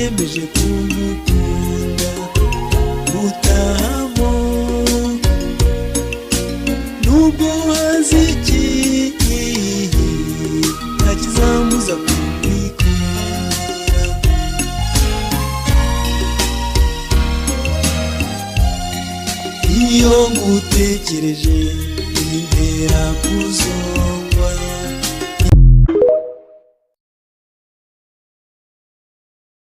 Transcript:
niyemeje kumukunda gutahamo nubwo hazi iki ntakizamuza kumwikundira. Iyo ngutekereje bintera kuzora